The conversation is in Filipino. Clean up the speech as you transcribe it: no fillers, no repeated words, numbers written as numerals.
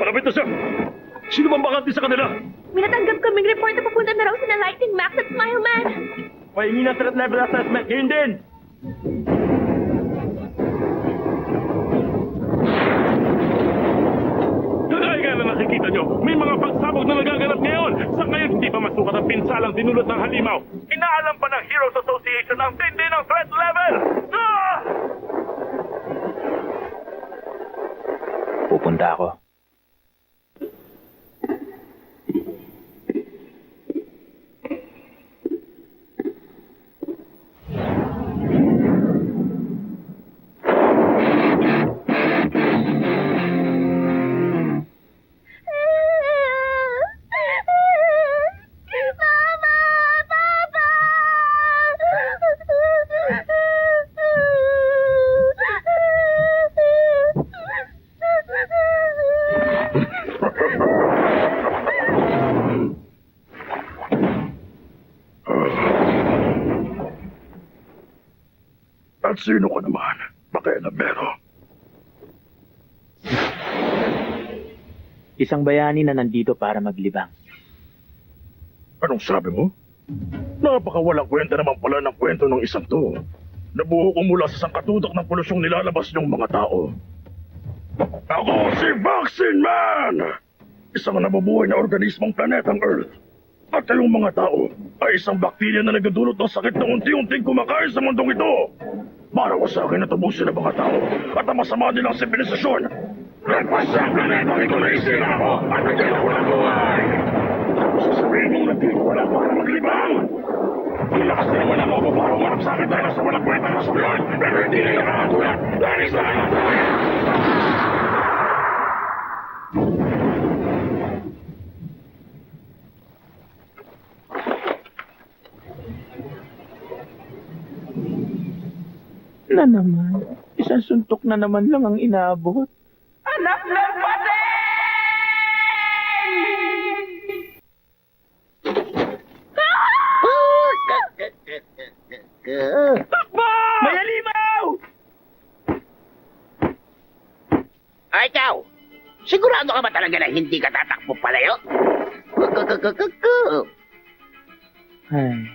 Malapit na siya! Sino bang bakante sa kanila? May natanggap kaming report na papunta na raw sina Lightning Max at Smile Man. Pahingi ng threat level assessment. Ngayon din! Kagaya na nakikita nyo, may mga pagsabog na nagaganap ngayon. Sa ngayon, hindi pa masukat ang pinsalang dinulot ng halimaw. Inaalam pa ng Heroes Association ang tindi ng threat level! Ah! Pupunta ako. Mama! Papa! At sino ka naman? Pakialamero. Isang bayani na nandito para maglibang. Anong sabi mo? Napakawalang kwenta naman pala ng kwento ng isang to. Nabuho ko mula sa sangkatutak ng polusyong nilalabas ng mga tao. Ako si Vaccine Man! Isang nabubuhay na organismong planetang Earth. At kayong mga tao ay isang bakterya na nagdudulot ng sakit na unti-unting kumakain sa mundong ito. Para ko sa akin na tubusin ang mga tao at ang masama nilang sibilisasyon. Lampas sa planetang ito na isira ako at nagyan ako ng buhay. Tapos sasabihin mong nandito wala para maglibang. Ilakas na naman ako para umarap sa akin dahil sa walang kwenta na suyon. Pero hindi na nakakatulad dahil sa akin. Na naman. Isang suntok na naman lang ang inaabot. Anak ng pati! Takbo! May alimaw! Ay, ikaw! Sigurado ka ba talaga na hindi ka tatakbo palayo? Ay,